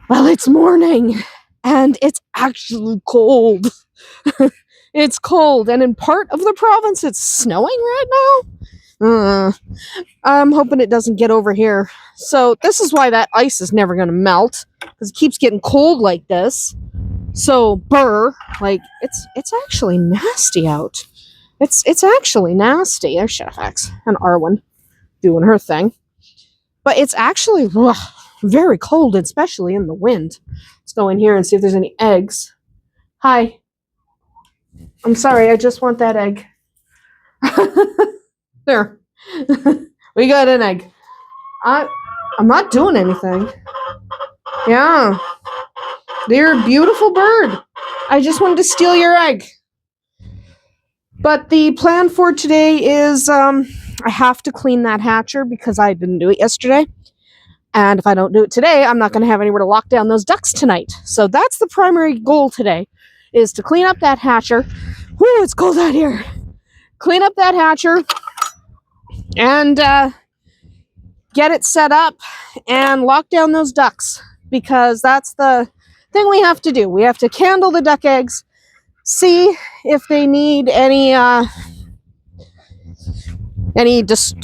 Well, it's morning, and it's actually cold. It's cold, and in part of the province, it's snowing right now. I'm hoping it doesn't get over here. So this is why that ice is never going to melt, because it keeps getting cold like this. So like it's actually nasty out. It's actually nasty. There's Shadowfax and Arwen doing her thing, but it's actually very cold, especially in the wind. Let's go in here and see if there's any eggs. Hi. I'm sorry, I just want that egg. There. We got an egg. I'm not doing anything. Yeah. You're a beautiful bird. I just wanted to steal your egg. But the plan for today is I have to clean that hatcher because I didn't do it yesterday. And if I don't do it today, I'm not going to have anywhere to lock down those ducks tonight. So that's the primary goal today, is to clean up that hatcher. Whoo, it's cold out here. Clean up that hatcher and get it set up and lock down those ducks, because that's the thing we have to do. We have to candle the duck eggs, see if they need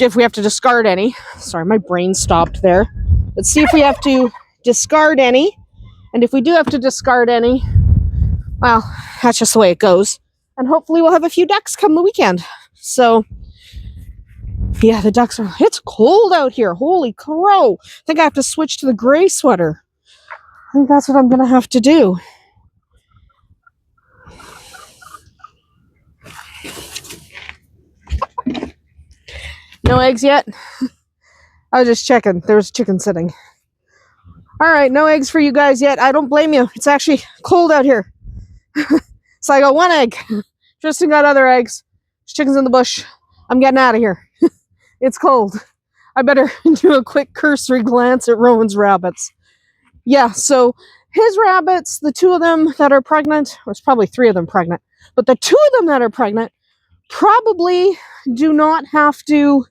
if we have to discard any. Sorry, my brain stopped there. Let's see if we have to discard any. And if we do have to discard any, well, that's just the way it goes. And hopefully we'll have a few ducks come the weekend. So, yeah, the ducks are... It's cold out here. Holy crow. I think I have to switch to the gray sweater. I think that's what I'm going to have to do. No eggs yet? I was just checking. There was a chicken sitting. Alright, no eggs for you guys yet. I don't blame you. It's actually cold out here. So I got one egg. Tristan got other eggs. There's chickens in the bush. I'm getting out of here. It's cold. I better do a quick cursory glance at Rowan's rabbits. Yeah, so his rabbits, the two of them that are pregnant, or it's probably three of them pregnant, but the two of them that are pregnant probably do not have to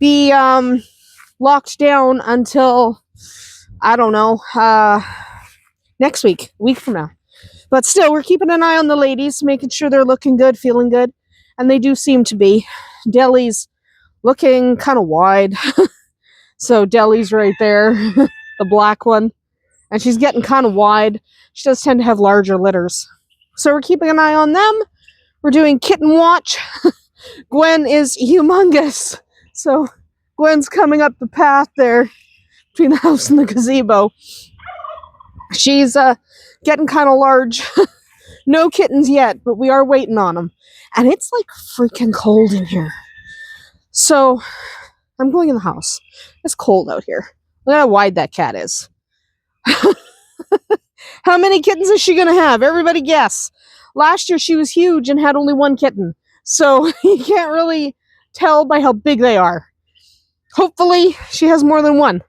be locked down until, I don't know, next week, a week from now. But still, we're keeping an eye on the ladies, making sure they're looking good, feeling good. And they do seem to be. Deli's looking kind of wide. So Deli's right there, the black one. And she's getting kind of wide. She does tend to have larger litters. So we're keeping an eye on them. We're doing kitten watch. Gwen is humongous. So Gwen's coming up the path there between the house and the gazebo. She's getting kind of large. No kittens yet, but we are waiting on them. And it's like freaking cold in here. So I'm going in the house. It's cold out here. Look how wide that cat is. How many kittens is she going to have? Everybody guess. Last year she was huge and had only one kitten. So you can't really tell by how big they are. Hopefully she has more than one,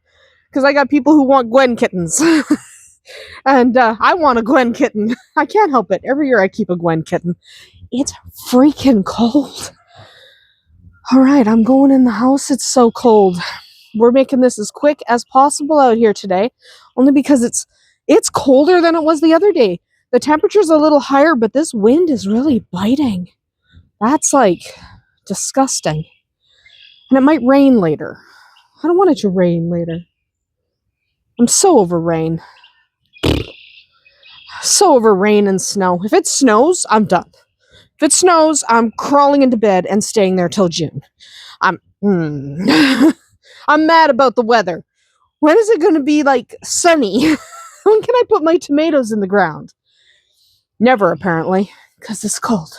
because I got people who want Gwen kittens. And I want a Gwen kitten. I can't help it. Every year I keep a Gwen kitten. It's freaking cold. Alright, I'm going in the house. It's so cold. We're making this as quick as possible out here today, only because it's colder than it was the other day. The temperature's a little higher, but this wind is really biting. That's like disgusting. And it might rain later. I don't want it to rain later. I'm so over rain. So over rain and snow. If it snows, I'm done. If it snows, I'm crawling into bed and staying there till June. I'm mad about the weather. When is it going to be like sunny? When can I put my tomatoes in the ground? Never, apparently, because it's cold.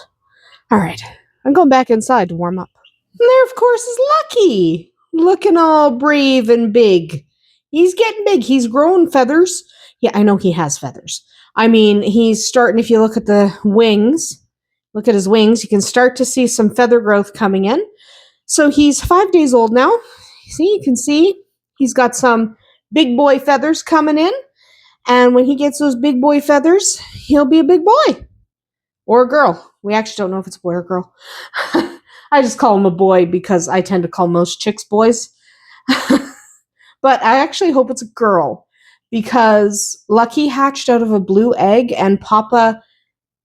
All right, I'm going back inside to warm up. And there, of course, is Lucky, looking all brave and big. He's getting big. He's growing feathers. Yeah, I know he has feathers. I mean, he's starting, if you look at the wings, look at his wings, you can start to see some feather growth coming in. So he's 5 days old now. See, you can see he's got some big boy feathers coming in. And when he gets those big boy feathers, he'll be a big boy. Or a girl. We actually don't know if it's a boy or a girl. I just call him a boy because I tend to call most chicks boys. But I actually hope it's a girl, because Lucky hatched out of a blue egg and Papa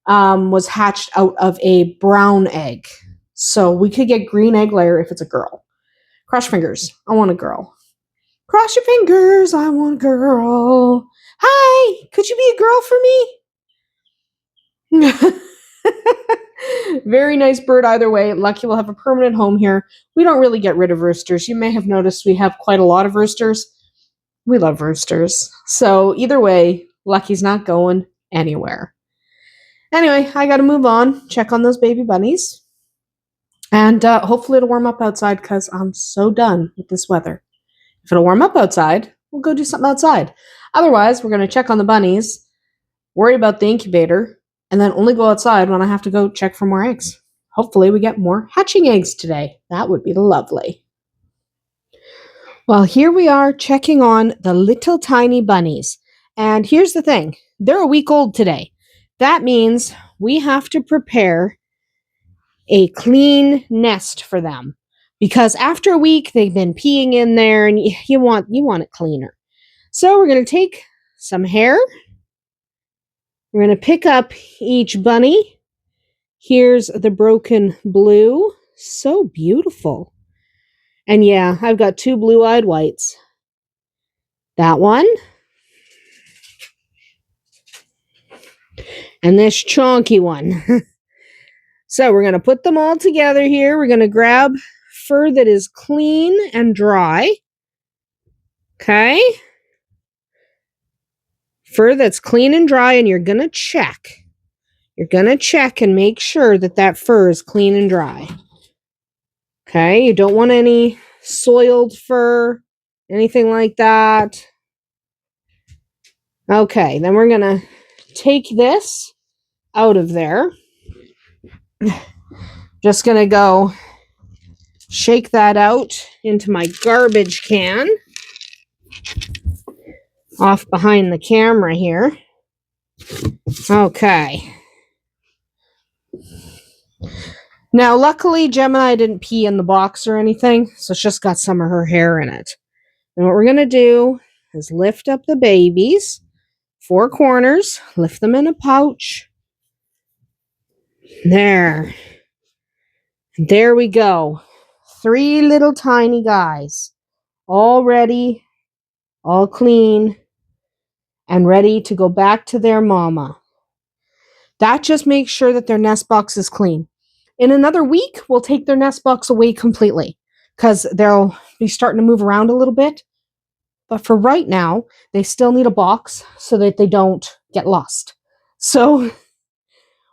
was hatched out of a brown egg. So we could get green egg layer if it's a girl. Cross your fingers. I want a girl. Cross your fingers. I want a girl. Hi, could you be a girl for me? Very nice bird either way. Lucky will have a permanent home here. We don't really get rid of roosters. You may have noticed we have quite a lot of roosters. We love roosters. So either way, Lucky's not going anywhere. Anyway, I gotta move on, check on those baby bunnies. And hopefully it'll warm up outside because I'm so done with this weather. If it'll warm up outside, we'll go do something outside. Otherwise, we're going to check on the bunnies, worry about the incubator, and then only go outside when I have to go check for more eggs. Hopefully we get more hatching eggs today. That would be lovely. Well, here we are checking on the little tiny bunnies. And here's the thing. They're a week old today. That means we have to prepare a clean nest for them. Because after a week, they've been peeing in there and you want it cleaner. So we're going to take some hair. We're going to pick up each bunny. Here's the broken blue. So beautiful. And yeah, I've got 2 blue-eyed whites. That one. And this chonky one. So we're going to put them all together here. We're going to grab fur that is clean and dry. Okay. Fur that's clean and dry, and you're going to check. You're going to check and make sure that that fur is clean and dry. Okay, you don't want any soiled fur, anything like that. Okay, then we're going to take this out of there. Just going to go shake that out into my garbage can. Off behind the camera here. Okay. Now, luckily, Gemini didn't pee in the box or anything, so it's just got some of her hair in it. And what we're going to do is lift up the babies, 4 corners, lift them in a pouch. There. There we go. 3 little tiny guys. All ready, all clean, and ready to go back to their mama. That just makes sure that their nest box is clean. In another week, we'll take their nest box away completely because they'll be starting to move around a little bit. But for right now, they still need a box so that they don't get lost. So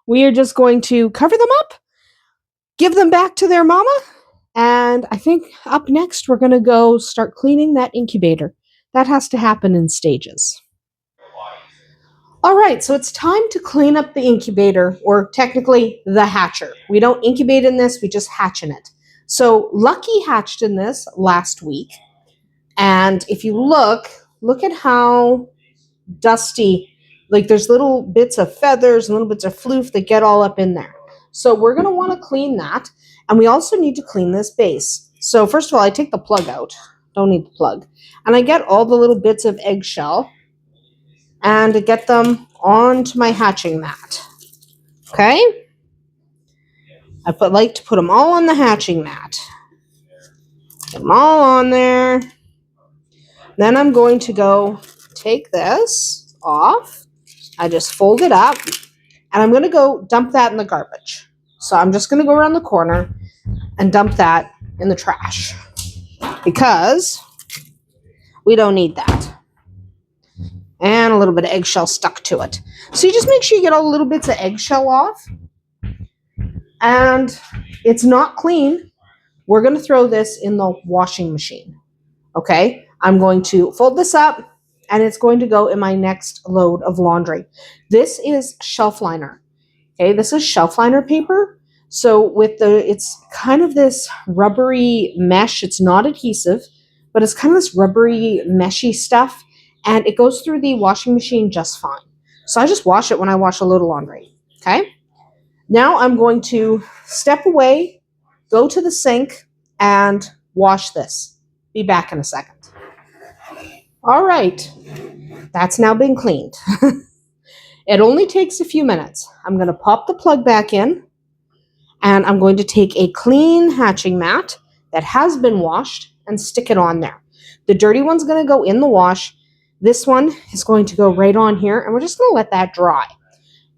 we are just going to cover them up, give them back to their mama, and I think up next we're going to go start cleaning that incubator. That has to happen in stages. All right, so it's time to clean up the incubator, or technically the hatcher. We don't incubate in this, we just hatch in it. So Lucky hatched in this last week. And if you look at how dusty, like there's little bits of feathers and little bits of floof that get all up in there. So we're going to want to clean that. And we also need to clean this base. So first of all, I take the plug out. Don't need the plug. And I get all the little bits of eggshell and get them onto my hatching mat. Okay? I like to put them all on the hatching mat. Get them all on there. Then I'm going to go take this off. I just fold it up. And I'm going to go dump that in the garbage. So I'm just going to go around the corner and dump that in the trash. Because we don't need that. And a little bit of eggshell stuck to it. So you just make sure you get all the little bits of eggshell off. And it's not clean. We're going to throw this in the washing machine. Okay? I'm going to fold this up, and it's going to go in my next load of laundry. This is shelf liner. Okay, this is shelf liner paper. So it's kind of this rubbery mesh. It's not adhesive, but it's kind of this rubbery, meshy stuff, and it goes through the washing machine just fine. So I just wash it when I wash a load of laundry. Okay? Now I'm going to step away, go to the sink, and wash this. Be back in a second. All right. That's now been cleaned. It only takes a few minutes. I'm going to pop the plug back in, and I'm going to take a clean hatching mat that has been washed and stick it on there. The dirty one's going to go in the wash. This one is going to go right on here, and we're just going to let that dry.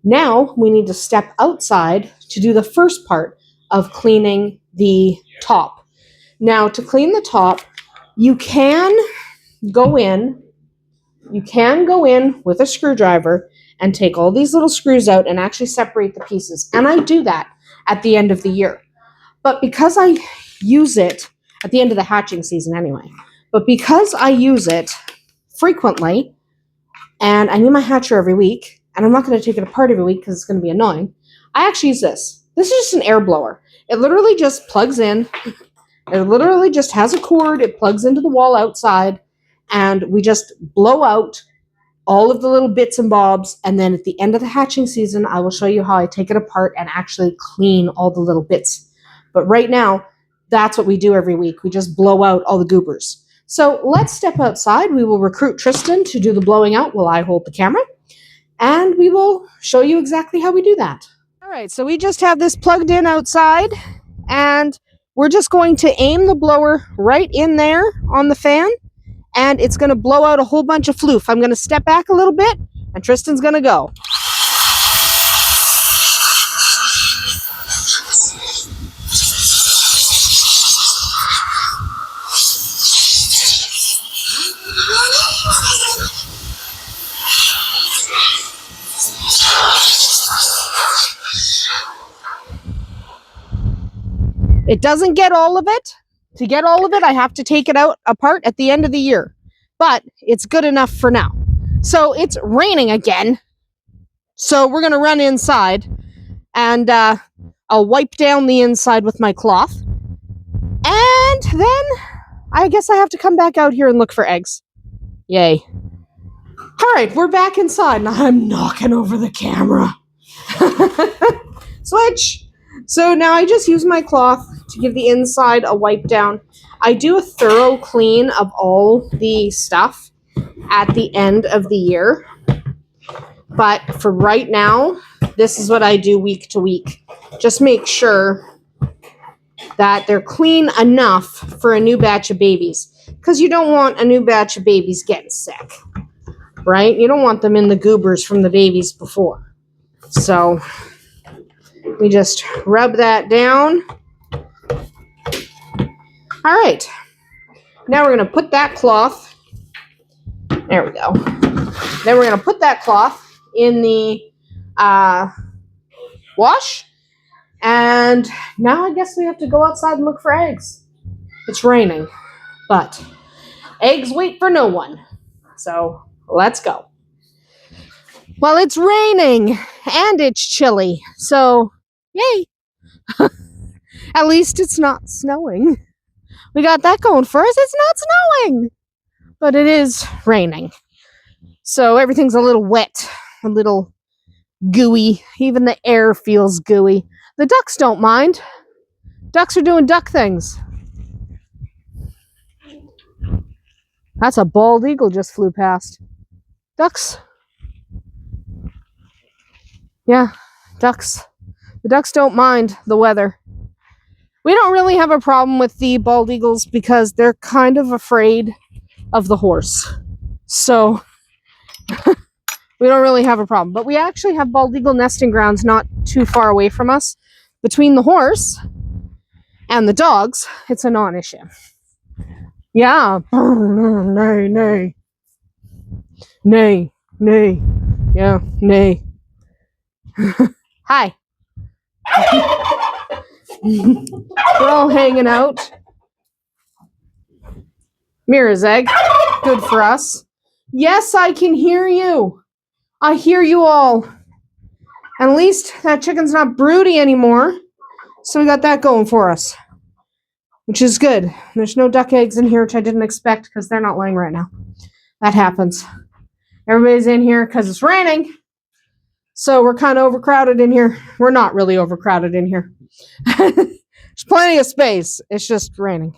Now we need to step outside to do the first part of cleaning the top. Now, to clean the top, you can go in with a screwdriver and take all these little screws out and actually separate the pieces. And I do that at the end of the year. But because I use it at the end of the hatching season anyway, but because I use it frequently, and I need my hatcher every week, and I'm not going to take it apart every week because it's going to be annoying, I actually use this. This is just an air blower. It literally just plugs in. It literally just has a cord. It plugs into the wall outside, and we just blow out all of the little bits and bobs, and then at the end of the hatching season, I will show you how I take it apart and actually clean all the little bits. But right now, that's what we do every week. We just blow out all the goobers. So let's step outside. We will recruit Tristan to do the blowing out while I hold the camera, and we will show you exactly how we do that. All right, so we just have this plugged in outside, and we're just going to aim the blower right in there on the fan, and it's going to blow out a whole bunch of floof. I'm going to step back a little bit, and Tristan's going to go. It doesn't get all of it. To get all of it, I have to take it out apart at the end of the year. But it's good enough for now. So it's raining again. So we're going to run inside. And I'll wipe down the inside with my cloth. And then I guess I have to come back out here and look for eggs. Yay. All right, we're back inside. And I'm knocking over the camera. Switch. So now I just use my cloth to give the inside a wipe down. I do a thorough clean of all the stuff at the end of the year. But for right now, this is what I do week to week. Just make sure that they're clean enough for a new batch of babies. Because you don't want a new batch of babies getting sick, right? You don't want them in the goobers from the babies before. So we just rub that down. All right. Now we're going to put that cloth. There we go. Then we're going to put that cloth in the wash. And now I guess we have to go outside and look for eggs. It's raining, but eggs wait for no one. So let's go. Well, it's raining and it's chilly. So yay. At least it's not snowing. We got that going for us. It's not snowing, but it is raining. So everything's a little wet, a little gooey. Even the air feels gooey. The ducks don't mind. Ducks are doing duck things. That's a bald eagle just flew past. Ducks. Yeah, ducks. The ducks don't mind the weather. We don't really have a problem with the bald eagles because they're kind of afraid of the horse. So we don't really have a problem. But we actually have bald eagle nesting grounds not too far away from us. Between the horse and the dogs, it's a non-issue. Yeah. Nay, nay. Nay, nay. Yeah, nay. Hi. We're all hanging out. Mira's egg. Good for us. Yes, I can hear you. I hear you all. And at least that chicken's not broody anymore. So we got that going for us. Which is good. There's no duck eggs in here, which I didn't expect because they're not laying right now. That happens. Everybody's in here because it's raining. So we're kind of overcrowded in here. We're not really overcrowded in here. There's plenty of space. It's just raining.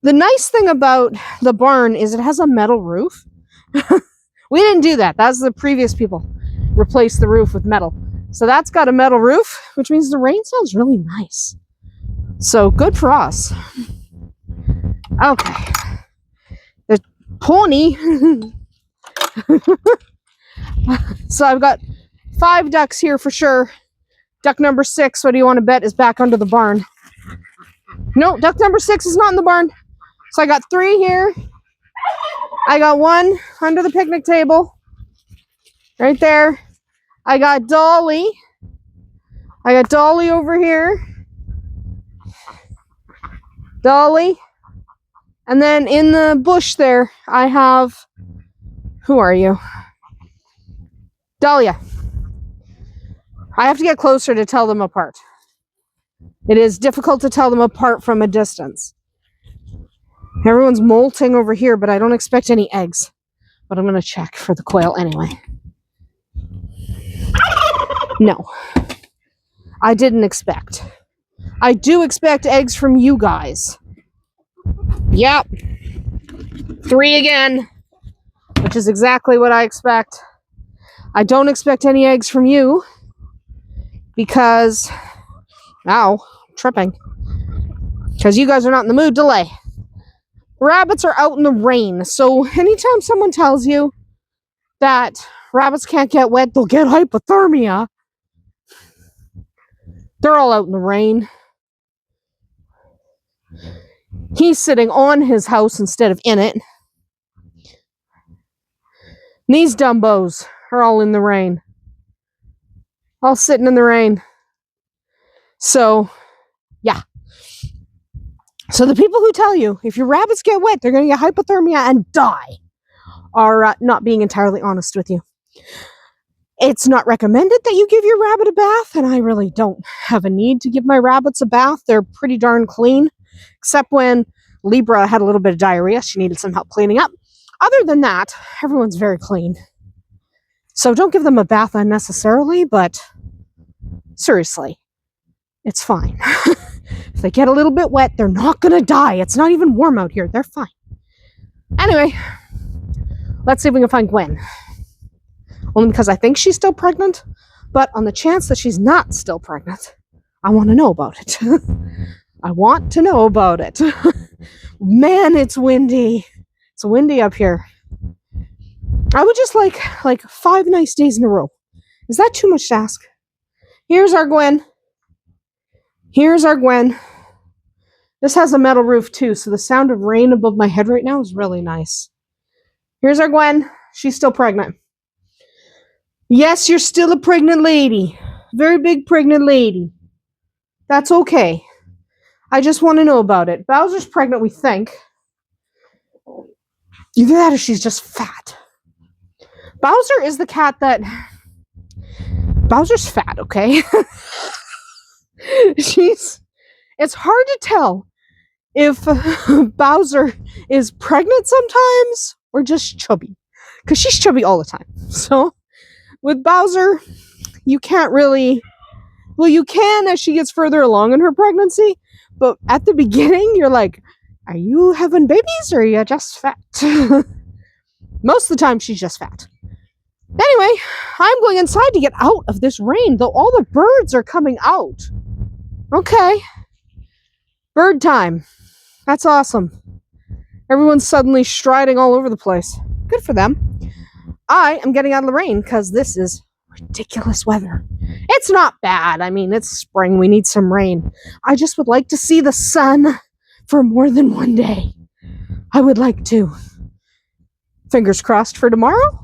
The nice thing about the barn is it has a metal roof. We didn't do that. That's the previous people replaced the roof with metal. So that's got a metal roof, which means the rain sounds really nice. So good for us. Okay. The pony. So I've got 5 ducks here for sure. Duck number 6, what do you want to bet, is back under the barn? No, duck number 6 is not in the barn. So I got 3 here. I got 1 under the picnic table. Right there. I got Dolly. I got Dolly over here. Dolly. And then in the bush there, I have... Who are you? Dahlia. I have to get closer to tell them apart. It is difficult to tell them apart from a distance. Everyone's molting over here, but I don't expect any eggs. But I'm going to check for the quail anyway. No. I didn't expect. I do expect eggs from you guys. Yep. 3 again. Which is exactly what I expect. I don't expect any eggs from you. Because... Ow. I'm tripping. Because you guys are not in the mood to lay. Rabbits are out in the rain. So anytime someone tells you that rabbits can't get wet, they'll get hypothermia. They're all out in the rain. He's sitting on his house instead of in it. And these dumbos are all in the rain. All sitting in the rain. So, yeah. So the people who tell you, if your rabbits get wet, they're going to get hypothermia and die, are not being entirely honest with you. It's not recommended that you give your rabbit a bath, and I really don't have a need to give my rabbits a bath. They're pretty darn clean, except when Libra had a little bit of diarrhea. She needed some help cleaning up. Other than that, everyone's very clean. So don't give them a bath unnecessarily, but seriously, it's fine. If they get a little bit wet, they're not going to die. It's not even warm out here. They're fine. Anyway, let's see if we can find Gwen. Only because I think she's still pregnant, but on the chance that she's not still pregnant, I want to know about it. I want to know about it. Man, it's windy. It's windy up here. I would just like 5 nice days in a row. Is that too much to ask? Here's our Gwen. Here's our Gwen. This has a metal roof too, so the sound of rain above my head right now is really nice. Here's our Gwen. She's still pregnant. Yes, you're still a pregnant lady. Very big pregnant lady. That's okay. I just want to know about it. Bowser's pregnant, we think. Either that or she's just fat. Bowser is the cat that... Bowser's fat, okay? It's hard to tell if Bowser is pregnant sometimes or just chubby. Because she's chubby all the time. So, with Bowser, you can't really... Well, you can as she gets further along in her pregnancy. But at the beginning, you're like, are you having babies or are you just fat? Most of the time, she's just fat. Anyway, I'm going inside to get out of this rain, though all the birds are coming out. Okay. Bird time. That's awesome. Everyone's suddenly striding all over the place. Good for them. I am getting out of the rain because this is ridiculous weather. It's not bad. I mean, it's spring. We need some rain. I just would like to see the sun for more than one day. I would like to. Fingers crossed for tomorrow.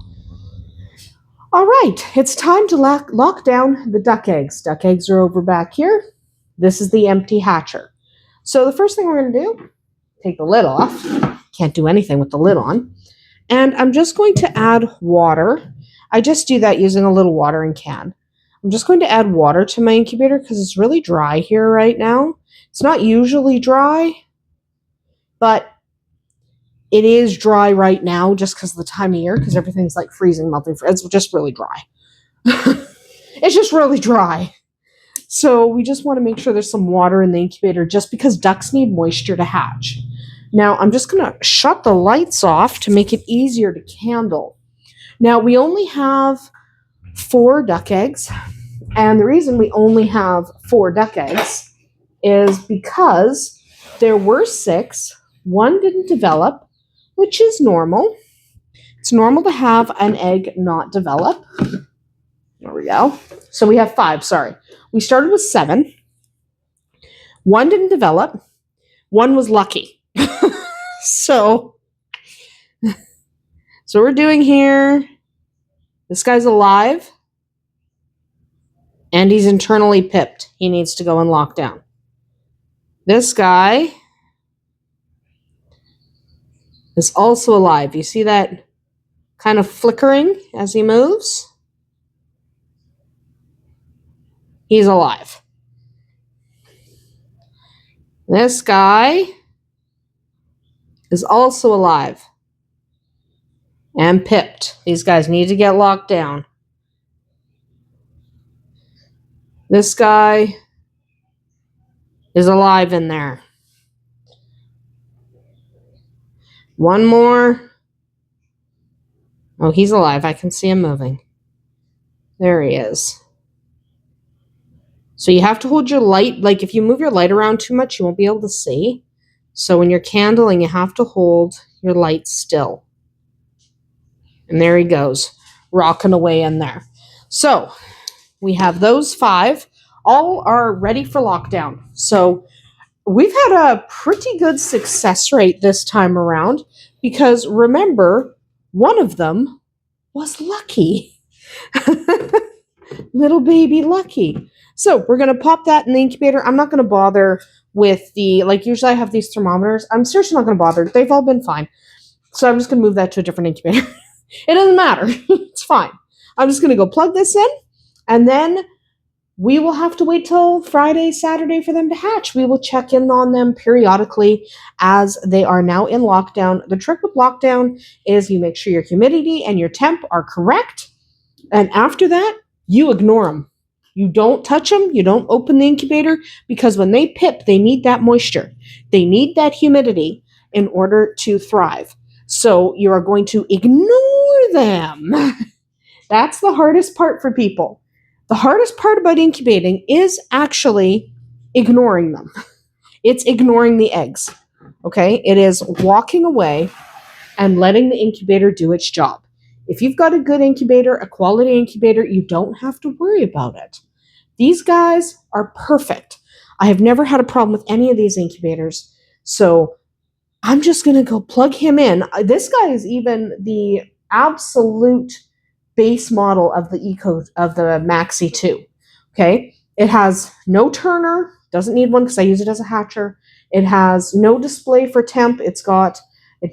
All right, it's time to lock down the duck eggs. Duck eggs are over back here. This is the empty hatcher. So the first thing we're going to do, take the lid off. Can't do anything with the lid on. And I'm just going to add water. I just do that using a little watering can. I'm just going to add water to my incubator because it's really dry here right now. It's not usually dry, but it is dry right now just because of the time of year, because everything's like freezing, melting. It's just really dry. It's just really dry. So we just want to make sure there's some water in the incubator just because ducks need moisture to hatch. Now I'm just going to shut the lights off to make it easier to candle. Now, we only have 4 duck eggs, and the reason we only have 4 duck eggs is because there were 6. 1 didn't develop, which is normal. It's normal to have an egg not develop. There we go. So we have 5, sorry. We started with 7. 1 didn't develop. 1 was lucky. So we're doing here, this guy's alive, and he's internally pipped. He needs to go in lockdown. This guy is also alive. You see that kind of flickering as he moves? He's alive. This guy is also alive and pipped. These guys need to get locked down. This guy is alive in there. 1 more. Oh, he's alive. I can see him moving. There he is. So you have to hold your light, like if you move your light around too much, you won't be able to see. So when you're candling, you have to hold your light still. And there he goes, rocking away in there. So we have those 5. All are ready for lockdown. So we've had a pretty good success rate this time around because remember, one of them was lucky. Little baby Lucky. So we're going to pop that in the incubator. I'm not going to bother with the, like usually I have these thermometers. I'm seriously not going to bother. They've all been fine. So I'm just going to move that to a different incubator. It doesn't matter. It's fine. I'm just going to go plug this in, and then we will have to wait till Friday, Saturday for them to hatch. We will check in on them periodically as they are now in lockdown. The trick with lockdown is you make sure your humidity and your temp are correct, and after that, you ignore them. You don't touch them. You don't open the incubator because when they pip, they need that moisture. They need that humidity in order to thrive. So you are going to ignore them. That's the hardest part for people. The hardest part about incubating is actually ignoring them. It's ignoring the eggs. Okay? It is walking away and letting the incubator do its job. If you've got a good incubator, a quality incubator, you don't have to worry about it. These guys are perfect. I have never had a problem with any of these incubators. So I'm just going to go plug him in. This guy is even the absolute base model of the Maxi 2. Okay? It has no turner, doesn't need one because I use it as a hatcher. It has no display for temp. It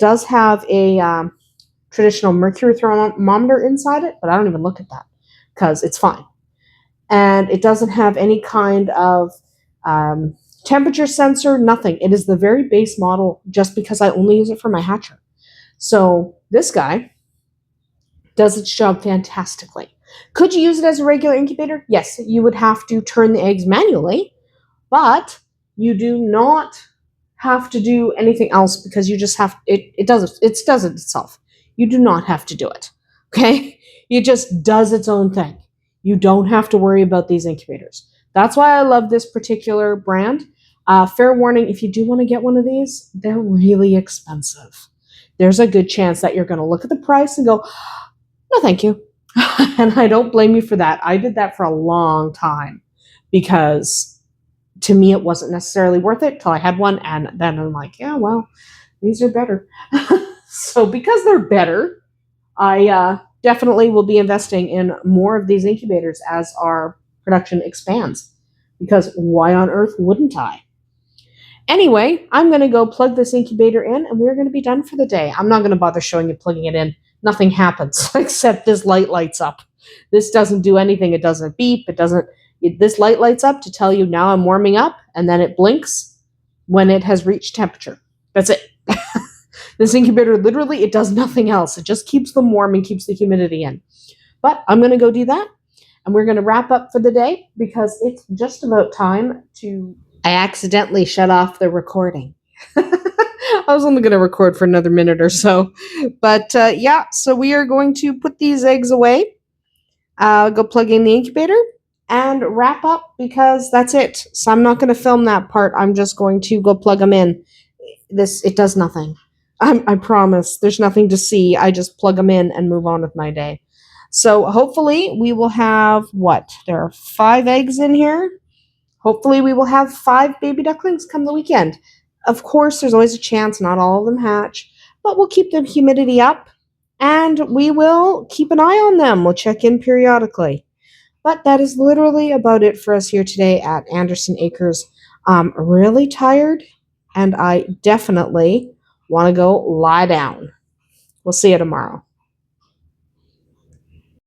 does have a traditional mercury thermometer inside it, but I don't even look at that because it's fine. And it doesn't have any kind of temperature sensor, nothing. It is the very base model just because I only use it for my hatcher. So this guy does its job fantastically. Could you use it as a regular incubator? Yes, you would have to turn the eggs manually, but you do not have to do anything else because you just have it does it itself. You do not have to do it. Okay? It just does its own thing. You don't have to worry about these incubators. That's why I love this particular brand. Fair warning, if you do want to get one of these, they're really expensive. There's a good chance that you're going to look at the price and go, no, thank you. And I don't blame you for that. I did that for a long time because to me, it wasn't necessarily worth it till I had one. And then I'm like, yeah, well, these are better. So because they're better, I definitely will be investing in more of these incubators as our production expands. Because why on earth wouldn't I? Anyway, I'm going to go plug this incubator in, and we're going to be done for the day. I'm not going to bother showing you plugging it in. Nothing happens except this light lights up. This doesn't do anything. It doesn't beep. This light lights up to tell you now I'm warming up, and then it blinks when it has reached temperature. That's it. This incubator, literally, it does nothing else. It just keeps them warm and keeps the humidity in. But I'm going to go do that, and we're going to wrap up for the day because it's just about time to... I accidentally shut off the recording. I was only going to record for another minute or so. But yeah, so we are going to put these eggs away, go plug in the incubator, and wrap up because that's it. So I'm not going to film that part. I'm just going to go plug them in. It does nothing. I promise. There's nothing to see. I just plug them in and move on with my day. So hopefully we will have what? There are 5 eggs in here. Hopefully we will have 5 baby ducklings come the weekend. Of course, there's always a chance not all of them hatch, but we'll keep the humidity up and we will keep an eye on them. We'll check in periodically. But that is literally about it for us here today at Andersen Acres. I'm really tired and I definitely want to go lie down. We'll see you tomorrow.